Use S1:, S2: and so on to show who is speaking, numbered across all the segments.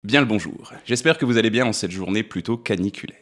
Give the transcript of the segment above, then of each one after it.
S1: Bien le bonjour, j'espère que vous allez bien en cette journée plutôt caniculaire.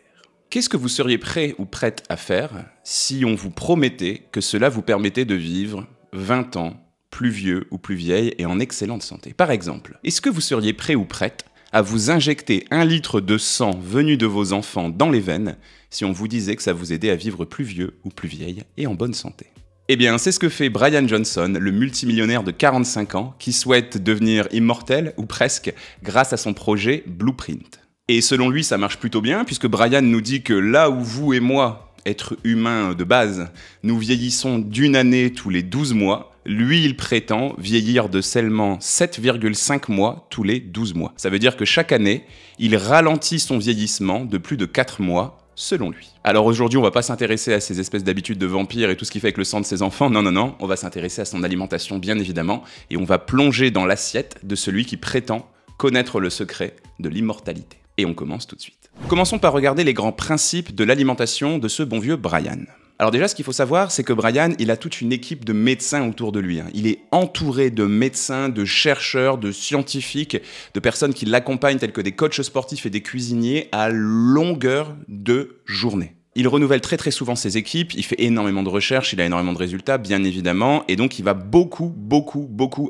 S1: Qu'est-ce que vous seriez prêt ou prête à faire si on vous promettait que cela vous permettait de vivre 20 ans, plus vieux ou plus vieille et en excellente santé? Par exemple, est-ce que vous seriez prêt ou prête à vous injecter 1 litre de sang venu de vos enfants dans les veines si on vous disait que ça vous aidait à vivre plus vieux ou plus vieille et en bonne santé? Eh bien, c'est ce que fait Brian Johnson, le multimillionnaire de 45 ans, qui souhaite devenir immortel, ou presque, grâce à son projet Blueprint. Et selon lui, ça marche plutôt bien, puisque Brian nous dit que là où vous et moi, êtres humains de base, nous vieillissons d'1 année tous les 12 mois, lui, il prétend vieillir de seulement 7,5 mois tous les 12 mois. Ça veut dire que chaque année, il ralentit son vieillissement de plus de 4 mois, selon lui. Alors aujourd'hui, on va pas s'intéresser à ces espèces d'habitudes de vampires et tout ce qu'il fait avec le sang de ses enfants, non, on va s'intéresser à son alimentation bien évidemment, et on va plonger dans l'assiette de celui qui prétend connaître le secret de l'immortalité. Et on commence tout de suite. Commençons par regarder les grands principes de l'alimentation de ce bon vieux Brian. Alors déjà, ce qu'il faut savoir, c'est que Brian, il a toute une équipe de médecins autour de lui. Il est entouré de médecins, de chercheurs, de scientifiques, de personnes qui l'accompagnent, tels que des coachs sportifs et des cuisiniers, à longueur de journée. Il renouvelle très souvent ses équipes, il fait énormément de recherches, il a énormément de résultats, bien évidemment, et donc il va beaucoup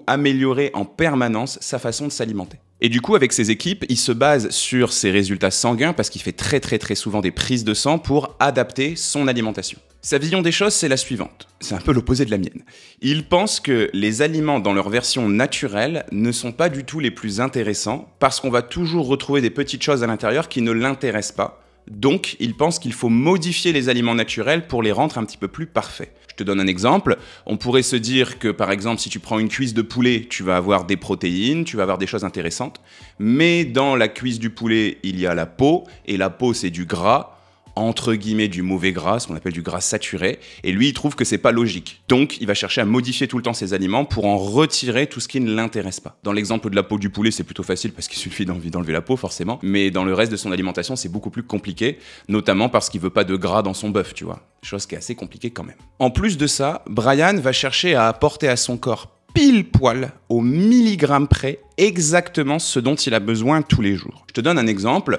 S1: améliorer en permanence sa façon de s'alimenter. Et du coup, avec ses équipes, il se base sur ses résultats sanguins parce qu'il fait très souvent des prises de sang pour adapter son alimentation. Sa vision des choses, c'est la suivante. C'est un peu l'opposé de la mienne. Il pense que les aliments dans leur version naturelle ne sont pas du tout les plus intéressants parce qu'on va toujours retrouver des petites choses à l'intérieur qui ne l'intéressent pas. Donc, il pense qu'il faut modifier les aliments naturels pour les rendre un petit peu plus parfaits. Je te donne un exemple. On pourrait se dire que, par exemple, si tu prends une cuisse de poulet, tu vas avoir des protéines, tu vas avoir des choses intéressantes. Mais dans la cuisse du poulet, il y a la peau, et la peau, c'est du gras, entre guillemets du mauvais gras, ce qu'on appelle du gras saturé, et lui il trouve que c'est pas logique. Donc il va chercher à modifier tout le temps ses aliments pour en retirer tout ce qui ne l'intéresse pas. Dans l'exemple de la peau du poulet, c'est plutôt facile parce qu'il suffit d'enlever la peau forcément, mais dans le reste de son alimentation, c'est beaucoup plus compliqué, notamment parce qu'il veut pas de gras dans son bœuf, tu vois. Chose qui est assez compliquée quand même. En plus de ça, Brian va chercher à apporter à son corps pile poil, au milligramme près, exactement ce dont il a besoin tous les jours. Je te donne un exemple.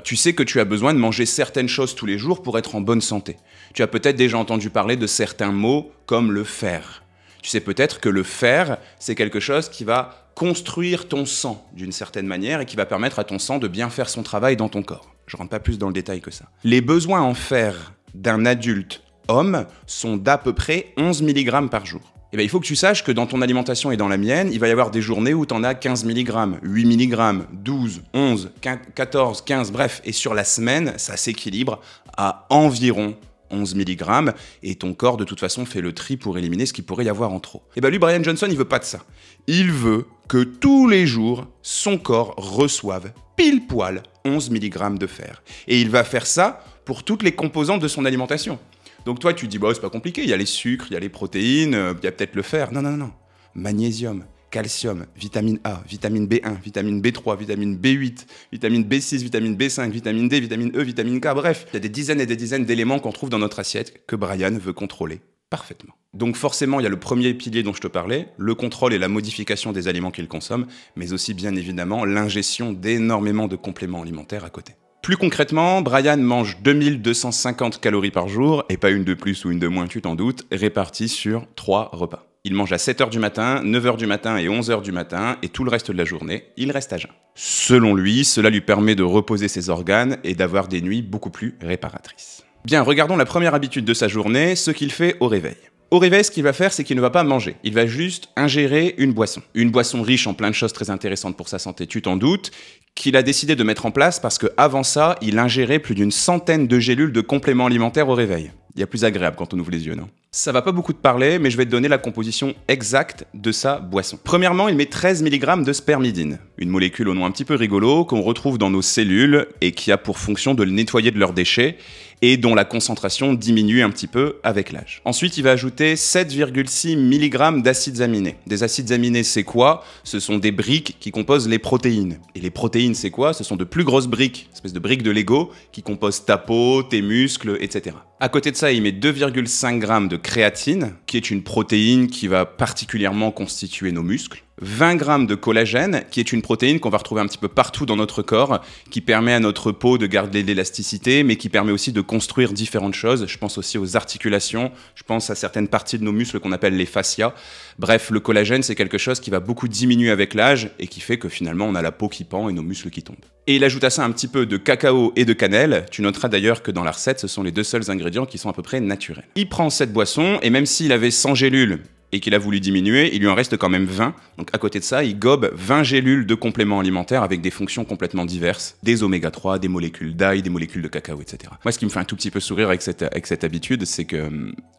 S1: Tu sais que tu as besoin de manger certaines choses tous les jours pour être en bonne santé. Tu as peut-être déjà entendu parler de certains mots comme le fer. Tu sais peut-être que le fer, c'est quelque chose qui va construire ton sang d'une certaine manière et qui va permettre à ton sang de bien faire son travail dans ton corps. Je rentre pas plus dans le détail que ça. Les besoins en fer d'un adulte homme sont d'à peu près 11 mg par jour. Eh bien, il faut que tu saches que dans ton alimentation et dans la mienne, il va y avoir des journées où tu en as 15 mg, 8 mg, 12, 11, 14, 15, bref. Et sur la semaine, ça s'équilibre à environ 11 mg. Et ton corps, de toute façon, fait le tri pour éliminer ce qu'il pourrait y avoir en trop. Eh bien, lui, Brian Johnson, il veut pas de ça. Il veut que tous les jours, son corps reçoive pile poil 11 mg de fer. Et il va faire ça pour toutes les composantes de son alimentation. Donc toi, tu te dis, bah, c'est pas compliqué, il y a les sucres, il y a les protéines, il y a peut-être le fer. Non. Magnésium, calcium, vitamine A, vitamine B1, vitamine B3, vitamine B8, vitamine B6, vitamine B5, vitamine D, vitamine E, vitamine K, bref. Il y a des dizaines et des dizaines d'éléments qu'on trouve dans notre assiette que Brian veut contrôler parfaitement. Donc forcément, il y a le premier pilier dont je te parlais, le contrôle et la modification des aliments qu'il consomme, mais aussi bien évidemment l'ingestion d'énormément de compléments alimentaires à côté. Plus concrètement, Brian mange 2250 calories par jour, et pas une de plus ou une de moins, tu t'en doutes, réparties sur 3 repas. Il mange à 7h du matin, 9h du matin et 11h du matin, et tout le reste de la journée, il reste à jeun. Selon lui, cela lui permet de reposer ses organes et d'avoir des nuits beaucoup plus réparatrices. Bien, regardons la première habitude de sa journée, ce qu'il fait au réveil. Au réveil, ce qu'il va faire, c'est qu'il ne va pas manger. Il va juste ingérer une boisson. Une boisson riche en plein de choses très intéressantes pour sa santé, tu t'en doutes, qu'il a décidé de mettre en place parce qu'avant ça, il ingérait plus d'une centaine de gélules de compléments alimentaires au réveil. Il y a plus agréable quand on ouvre les yeux, non? Ça va pas beaucoup te parler, mais je vais te donner la composition exacte de sa boisson. Premièrement, il met 13 mg de spermidine, une molécule au nom un petit peu rigolo qu'on retrouve dans nos cellules et qui a pour fonction de le nettoyer de leurs déchets et dont la concentration diminue un petit peu avec l'âge. Ensuite, il va ajouter 7,6 mg d'acides aminés. Des acides aminés, c'est quoi? Ce sont des briques qui composent les protéines. Et les protéines, c'est quoi? Ce sont de plus grosses briques, espèce de briques de Lego, qui composent ta peau, tes muscles, etc. À côté de ça, il met 2,5 g de créatine, qui est une protéine qui va particulièrement constituer nos muscles. 20 grammes de collagène, qui est une protéine qu'on va retrouver un petit peu partout dans notre corps, qui permet à notre peau de garder l'élasticité, mais qui permet aussi de construire différentes choses. Je pense aussi aux articulations, je pense à certaines parties de nos muscles qu'on appelle les fascias. Bref, le collagène, c'est quelque chose qui va beaucoup diminuer avec l'âge et qui fait que finalement, on a la peau qui pend et nos muscles qui tombent. Et il ajoute à ça un petit peu de cacao et de cannelle. Tu noteras d'ailleurs que dans la recette, ce sont les deux seuls ingrédients qui sont à peu près naturels. Il prend cette boisson et même s'il avait 100 gélules et qu'il a voulu diminuer, il lui en reste quand même 20. Donc à côté de ça, il gobe 20 gélules de compléments alimentaires avec des fonctions complètement diverses. Des oméga 3, des molécules d'ail, des molécules de cacao, etc. Moi, ce qui me fait un tout petit peu sourire avec cette habitude, c'est que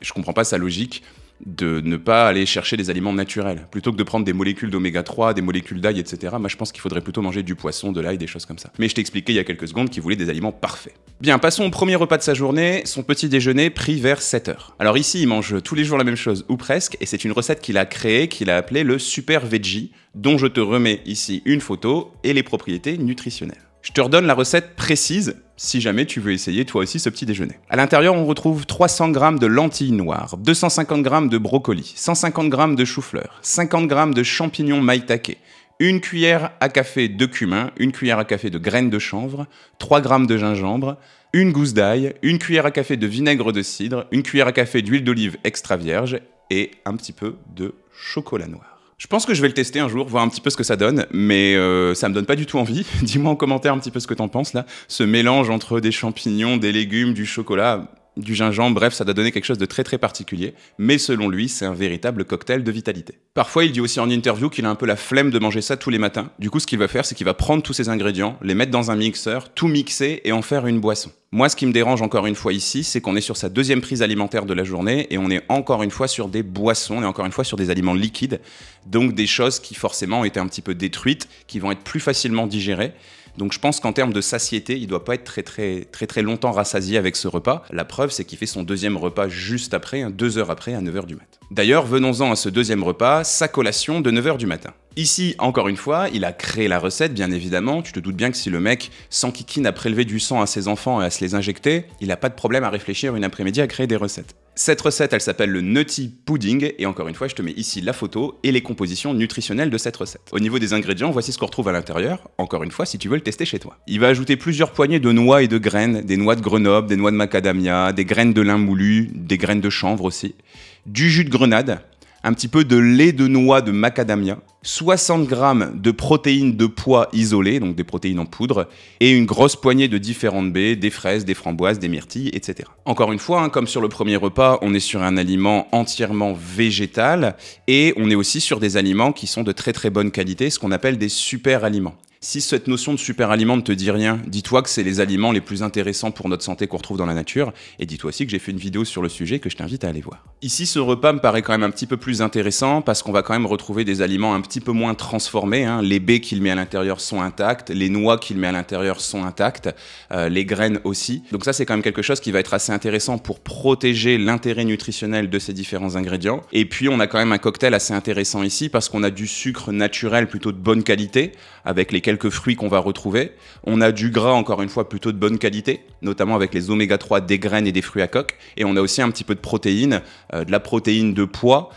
S1: je comprends pas sa logique de ne pas aller chercher des aliments naturels. Plutôt que de prendre des molécules d'oméga 3, des molécules d'ail, etc. Moi, je pense qu'il faudrait plutôt manger du poisson, de l'ail, des choses comme ça. Mais je t'ai expliqué il y a quelques secondes qu'il voulait des aliments parfaits. Bien, passons au premier repas de sa journée, son petit déjeuner pris vers 7h. Alors ici, il mange tous les jours la même chose, ou presque, et c'est une recette qu'il a créée, qu'il a appelée le Super Veggie, dont je te remets ici une photo et les propriétés nutritionnelles. Je te redonne la recette précise, si jamais tu veux essayer toi aussi ce petit déjeuner. À l'intérieur, on retrouve 300 g de lentilles noires, 250 g de brocoli, 150 g de chou-fleur, 50 g de champignons maïtake, une cuillère à café de cumin, une cuillère à café de graines de chanvre, 3 g de gingembre, une gousse d'ail, une cuillère à café de vinaigre de cidre, une cuillère à café d'huile d'olive extra vierge et un petit peu de chocolat noir. Je pense que je vais le tester un jour, voir un petit peu ce que ça donne, mais ça me donne pas du tout envie. Dis-moi en commentaire un petit peu ce que t'en penses là. Ce mélange entre des champignons, des légumes, du chocolat, du gingembre, bref, ça doit donner quelque chose de très très particulier. Mais selon lui, c'est un véritable cocktail de vitalité. Parfois, il dit aussi en interview qu'il a un peu la flemme de manger ça tous les matins. Du coup, ce qu'il va faire, c'est qu'il va prendre tous ces ingrédients, les mettre dans un mixeur, tout mixer et en faire une boisson. Moi, ce qui me dérange encore une fois ici, c'est qu'on est sur sa deuxième prise alimentaire de la journée et on est encore une fois sur des boissons, on est encore une fois sur des aliments liquides, donc des choses qui forcément ont été un petit peu détruites, qui vont être plus facilement digérées. Donc je pense qu'en termes de satiété, il doit pas être très longtemps rassasié avec ce repas. La preuve, c'est qu'il fait son deuxième repas juste après, 2 heures après, à 9h du matin. D'ailleurs, venons-en à ce deuxième repas, sa collation de 9h du matin. Ici, encore une fois, il a créé la recette, bien évidemment. Tu te doutes bien que si le mec s'enquiquine à prélever du sang à ses enfants et à se les injecter, il n'a pas de problème à réfléchir une après-midi à créer des recettes. Cette recette, elle s'appelle le Nutty Pudding, et encore une fois, je te mets ici la photo et les compositions nutritionnelles de cette recette. Au niveau des ingrédients, voici ce qu'on retrouve à l'intérieur, encore une fois, si tu veux le tester chez toi. Il va ajouter plusieurs poignées de noix et de graines, des noix de Grenoble, des noix de macadamia, des graines de lin moulu, des graines de chanvre aussi, du jus de grenade, un petit peu de lait de noix de macadamia, 60 g de protéines de pois isolées, donc des protéines en poudre, et une grosse poignée de différentes baies, des fraises, des framboises, des myrtilles, etc. Encore une fois, comme sur le premier repas, on est sur un aliment entièrement végétal, et on est aussi sur des aliments qui sont de très bonne qualité, ce qu'on appelle des super aliments. Si cette notion de super aliment ne te dit rien, dis-toi que c'est les aliments les plus intéressants pour notre santé qu'on retrouve dans la nature, et dis-toi aussi que j'ai fait une vidéo sur le sujet que je t'invite à aller voir. Ici, ce repas me paraît quand même un petit peu plus intéressant parce qu'on va quand même retrouver des aliments un petit peu moins transformés. Les baies qu'il met à l'intérieur sont intactes, les noix qu'il met à l'intérieur sont intactes, les graines aussi. Donc ça, c'est quand même quelque chose qui va être assez intéressant pour protéger l'intérêt nutritionnel de ces différents ingrédients. Et puis, on a quand même un cocktail assez intéressant ici parce qu'on a du sucre naturel plutôt de bonne qualité, avec les quelques fruits qu'on va retrouver. On a du gras, encore une fois, plutôt de bonne qualité, notamment avec les oméga 3 des graines et des fruits à coque. Et on a aussi un petit peu de protéines, de la protéine de pois,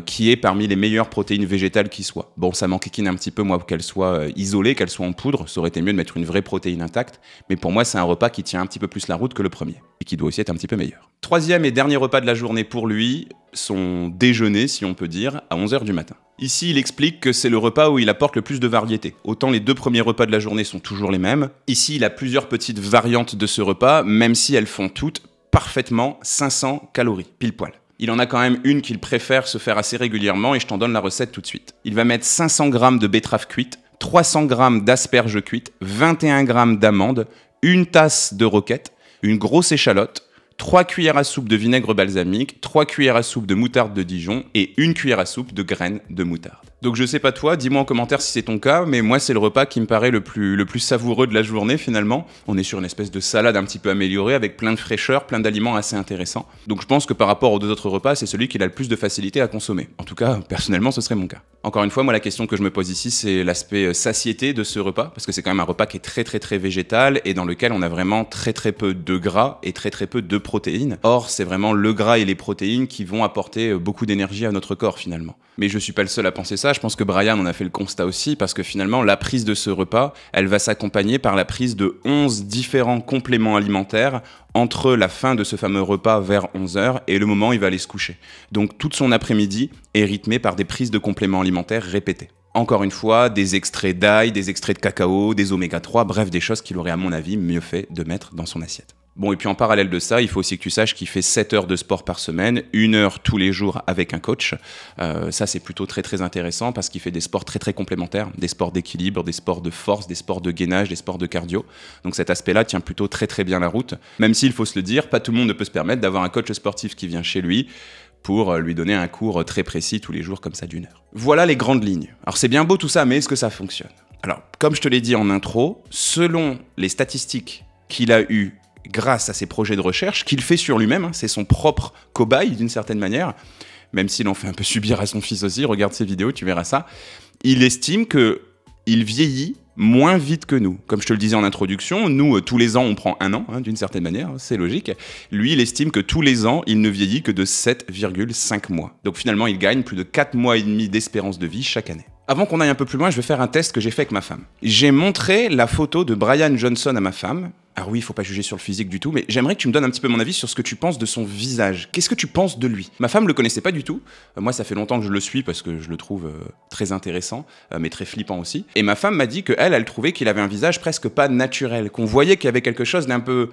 S1: qui est parmi les meilleures protéines végétales qui soient. Bon, ça m'enquiquine un petit peu, moi, qu'elle soit isolée, qu'elle soit en poudre. Ça aurait été mieux de mettre une vraie protéine intacte. Mais pour moi, c'est un repas qui tient un petit peu plus la route que le premier. Et qui doit aussi être un petit peu meilleur. Troisième et dernier repas de la journée pour lui, son déjeuner, si on peut dire, à 11h du matin. Ici, il explique que c'est le repas où il apporte le plus de variété. Autant les 2 premiers repas de la journée sont toujours les mêmes. Ici, il a plusieurs petites variantes de ce repas, même si elles font toutes parfaitement 500 calories, pile poil. Il en a quand même une qu'il préfère se faire assez régulièrement et je t'en donne la recette tout de suite. Il va mettre 500 g de betterave cuite, 300 g d'asperges cuites, 21 g d'amandes, une tasse de roquette, une grosse échalote, 3 cuillères à soupe de vinaigre balsamique, 3 cuillères à soupe de moutarde de Dijon et 1 cuillère à soupe de graines de moutarde. Donc je sais pas toi, dis-moi en commentaire si c'est ton cas, mais moi c'est le repas qui me paraît le plus savoureux de la journée finalement. On est sur une espèce de salade un petit peu améliorée avec plein de fraîcheur, plein d'aliments assez intéressants. Donc je pense que par rapport aux 2 autres repas, c'est celui qui a le plus de facilité à consommer. En tout cas, personnellement, ce serait mon cas. Encore une fois, moi la question que je me pose ici, c'est l'aspect satiété de ce repas, parce que c'est quand même un repas qui est très végétal et dans lequel on a vraiment très peu de gras et très peu de protéines. Or, c'est vraiment le gras et les protéines qui vont apporter beaucoup d'énergie à notre corps finalement. Mais je suis pas le seul à penser ça. ça, je pense que Brian en a fait le constat aussi, parce que finalement, la prise de ce repas, elle va s'accompagner par la prise de 11 différents compléments alimentaires entre la fin de ce fameux repas vers 11h et le moment où il va aller se coucher. Donc toute son après-midi est rythmée par des prises de compléments alimentaires répétées. Encore une fois, des extraits d'ail, des extraits de cacao, des oméga 3, bref, des choses qu'il aurait à mon avis mieux fait de mettre dans son assiette. Bon, et puis en parallèle de ça, il faut aussi que tu saches qu'il fait 7 heures de sport par semaine, 1 heure tous les jours avec un coach. Ça, c'est plutôt très très intéressant parce qu'il fait des sports très très complémentaires, des sports d'équilibre, des sports de force, des sports de gainage, des sports de cardio. Donc cet aspect-là tient plutôt très très bien la route. Même s'il faut se le dire, pas tout le monde ne peut se permettre d'avoir un coach sportif qui vient chez lui pour lui donner un cours très précis tous les jours comme ça d'1 heure. Voilà les grandes lignes. Alors c'est bien beau tout ça, mais est-ce que ça fonctionne? Alors, comme je te l'ai dit en intro, selon les statistiques qu'il a eues grâce à ses projets de recherche, qu'il fait sur lui-même, hein, c'est son propre cobaye d'une certaine manière, même s'il en fait un peu subir à son fils aussi, regarde ses vidéos, tu verras ça, il estime qu'il vieillit moins vite que nous. Comme je te le disais en introduction, nous, tous les ans, on prend 1 an, hein, d'une certaine manière, c'est logique. Lui, il estime que tous les ans, il ne vieillit que de 7,5 mois. Donc finalement, il gagne plus de 4 mois et demi d'espérance de vie chaque année. Avant qu'on aille un peu plus loin, je vais faire un test que j'ai fait avec ma femme. J'ai montré la photo de Brian Johnson à ma femme. Alors oui, il faut pas juger sur le physique du tout, mais j'aimerais que tu me donnes un petit peu mon avis sur ce que tu penses de son visage. Qu'est-ce que tu penses de lui? Ma femme le connaissait pas du tout. Moi, ça fait longtemps que je le suis parce que je le trouve très intéressant, mais très flippant aussi. Et ma femme m'a dit qu'elle trouvait qu'il avait un visage presque pas naturel, qu'on voyait qu'il y avait quelque chose d'un peu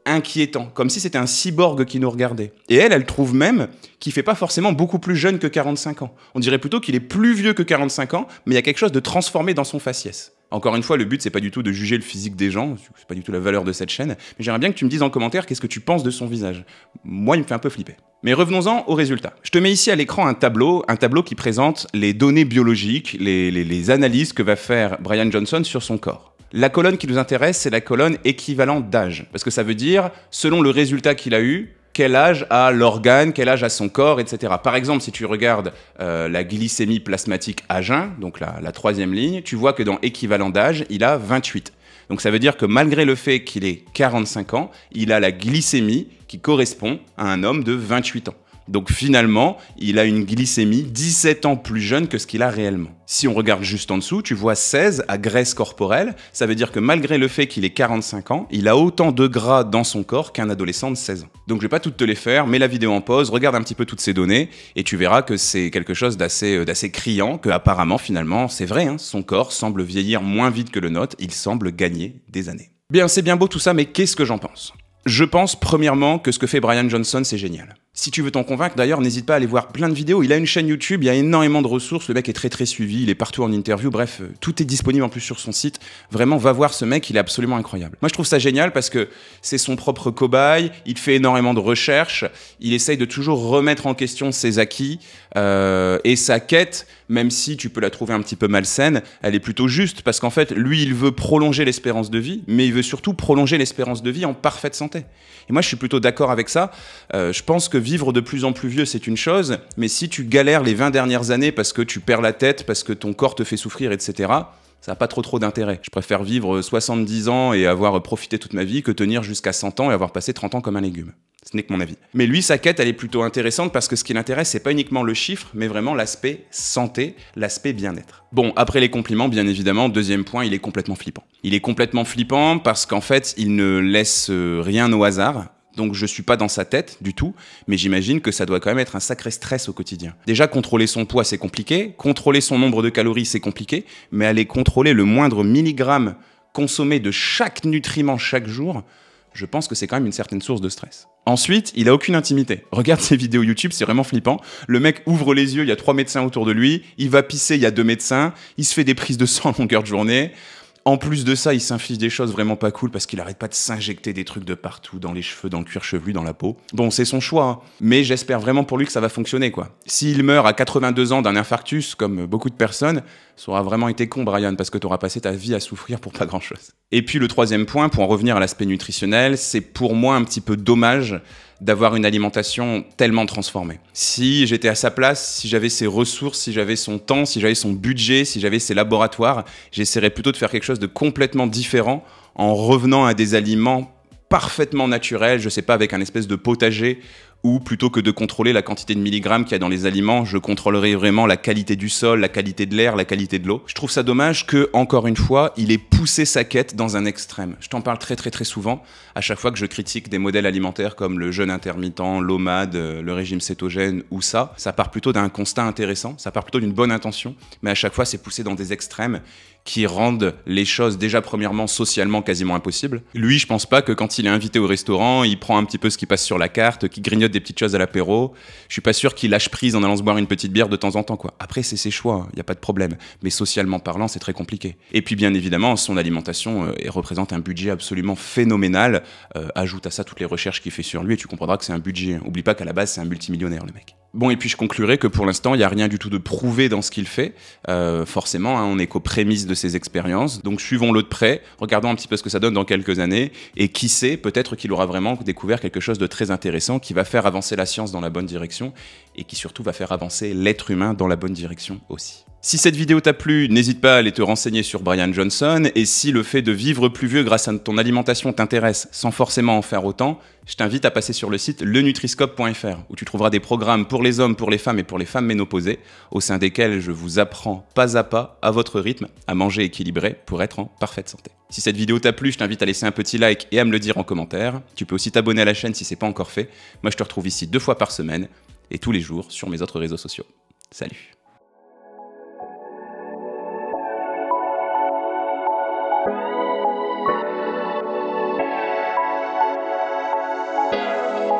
S1: inquiétant, comme si c'était un cyborg qui nous regardait. Et elle trouve même qu'il fait pas forcément beaucoup plus jeune que 45 ans. On dirait plutôt qu'il est plus vieux que 45 ans, mais il y a quelque chose de transformé dans son faciès. Encore une fois, le but, c'est pas du tout de juger le physique des gens, c'est pas du tout la valeur de cette chaîne, mais j'aimerais bien que tu me dises en commentaire qu'est-ce que tu penses de son visage. Moi, il me fait un peu flipper. Mais revenons-en aux résultats. Je te mets ici à l'écran un tableau qui présente les données biologiques, les analyses que va faire Brian Johnson sur son corps. La colonne qui nous intéresse, c'est la colonne équivalent d'âge, parce que ça veut dire, selon le résultat qu'il a eu, quel âge a l'organe, quel âge a son corps, etc. Par exemple, si tu regardes la glycémie plasmatique à jeun, donc la 3e ligne, tu vois que dans équivalent d'âge, il a 28. Donc ça veut dire que malgré le fait qu'il ait 45 ans, il a la glycémie qui correspond à un homme de 28 ans. Donc finalement, il a une glycémie 17 ans plus jeune que ce qu'il a réellement. Si on regarde juste en dessous, tu vois 16 à graisse corporelle. Ça veut dire que malgré le fait qu'il ait 45 ans, il a autant de gras dans son corps qu'un adolescent de 16 ans. Donc je vais pas toutes te les faire, mets la vidéo en pause, regarde un petit peu toutes ces données et tu verras que c'est quelque chose d'assez criant, que apparemment finalement c'est vrai, hein, son corps semble vieillir moins vite que le nôtre, il semble gagner des années. Bien, c'est bien beau tout ça, mais qu'est-ce que j'en pense ? Je pense premièrement que ce que fait Brian Johnson, c'est génial. Si tu veux t'en convaincre, d'ailleurs, n'hésite pas à aller voir plein de vidéos. Il a une chaîne YouTube, il y a énormément de ressources. Le mec est très très suivi, il est partout en interview. Bref, tout est disponible en plus sur son site. Vraiment, va voir ce mec, il est absolument incroyable. Moi, je trouve ça génial parce que c'est son propre cobaye, il fait énormément de recherches, il essaye de toujours remettre en question ses acquis et sa quête, même si tu peux la trouver un petit peu malsaine, elle est plutôt juste parce qu'en fait, lui, il veut prolonger l'espérance de vie, mais il veut surtout prolonger l'espérance de vie en parfaite santé. Et moi, je suis plutôt d'accord avec ça. Je pense que vivre de plus en plus vieux, c'est une chose, mais si tu galères les 20 dernières années parce que tu perds la tête, parce que ton corps te fait souffrir, etc., ça n'a pas trop d'intérêt. Je préfère vivre 70 ans et avoir profité toute ma vie que tenir jusqu'à 100 ans et avoir passé 30 ans comme un légume. Ce n'est que mon avis. Mais lui, sa quête, elle est plutôt intéressante parce que ce qui l'intéresse, c'est pas uniquement le chiffre, mais vraiment l'aspect santé, l'aspect bien-être. Bon, après les compliments, bien évidemment, deuxième point, il est complètement flippant. Il est complètement flippant parce qu'en fait, il ne laisse rien au hasard. Donc je suis pas dans sa tête du tout, mais j'imagine que ça doit quand même être un sacré stress au quotidien. Déjà, contrôler son poids, c'est compliqué, contrôler son nombre de calories, c'est compliqué, mais aller contrôler le moindre milligramme consommé de chaque nutriment chaque jour, je pense que c'est quand même une certaine source de stress. Ensuite, il a aucune intimité. Regarde ses vidéos YouTube, c'est vraiment flippant. Le mec ouvre les yeux, il y a 3 médecins autour de lui, il va pisser, il y a 2 médecins, il se fait des prises de sang à longueur de journée. En plus de ça, il s'inflige des choses vraiment pas cool parce qu'il arrête pas de s'injecter des trucs de partout, dans les cheveux, dans le cuir chevelu, dans la peau. Bon, c'est son choix, hein. Mais j'espère vraiment pour lui que ça va fonctionner, quoi. S'il meurt à 82 ans d'un infarctus, comme beaucoup de personnes, ça aura vraiment été con, Brian, parce que t'auras passé ta vie à souffrir pour pas grand-chose. Et puis le troisième point, pour en revenir à l'aspect nutritionnel, c'est pour moi un petit peu dommage d'avoir une alimentation tellement transformée. Si j'étais à sa place, si j'avais ses ressources, si j'avais son temps, si j'avais son budget, si j'avais ses laboratoires, j'essaierais plutôt de faire quelque chose de complètement différent en revenant à des aliments parfaitement naturels, je sais pas, avec un espèce de potager Ou plutôt que de contrôler la quantité de milligrammes qu'il y a dans les aliments, je contrôlerai vraiment la qualité du sol, la qualité de l'air, la qualité de l'eau. Je trouve ça dommage que, encore une fois, il ait poussé sa quête dans un extrême. Je t'en parle très souvent, à chaque fois que je critique des modèles alimentaires comme le jeûne intermittent, l'OMAD, le régime cétogène ou ça part plutôt d'un constat intéressant, ça part plutôt d'une bonne intention, mais à chaque fois c'est poussé dans des extrêmes qui rendent les choses déjà premièrement socialement quasiment impossibles. Lui, je pense pas que quand il est invité au restaurant, il prend un petit peu ce qui passe sur la carte, qu'il grignote des petites choses à l'apéro. Je suis pas sûr qu'il lâche prise en allant se boire une petite bière de temps en temps, quoi. Après, c'est ses choix, il y a pas de problème. Mais socialement parlant, c'est très compliqué. Et puis bien évidemment, son alimentation représente un budget absolument phénoménal. Ajoute à ça toutes les recherches qu'il fait sur lui et tu comprendras que c'est un budget. Oublie pas qu'à la base, c'est un multimillionnaire, le mec. Bon, et puis je conclurai que pour l'instant, il n'y a rien du tout de prouvé dans ce qu'il fait. Forcément, hein, on n'est qu'aux prémices de ses expériences. Donc suivons-le de près, regardons un petit peu ce que ça donne dans quelques années. Et qui sait, peut-être qu'il aura vraiment découvert quelque chose de très intéressant qui va faire avancer la science dans la bonne direction et qui surtout va faire avancer l'être humain dans la bonne direction aussi. Si cette vidéo t'a plu, n'hésite pas à aller te renseigner sur Brian Johnson, et si le fait de vivre plus vieux grâce à ton alimentation t'intéresse sans forcément en faire autant, je t'invite à passer sur le site lenutriscope.fr où tu trouveras des programmes pour les hommes, pour les femmes et pour les femmes ménopausées, au sein desquels je vous apprends pas à votre rythme, à manger équilibré pour être en parfaite santé. Si cette vidéo t'a plu, je t'invite à laisser un petit like et à me le dire en commentaire. Tu peux aussi t'abonner à la chaîne si c'est pas encore fait. Moi je te retrouve ici 2 fois par semaine et tous les jours sur mes autres réseaux sociaux. Salut!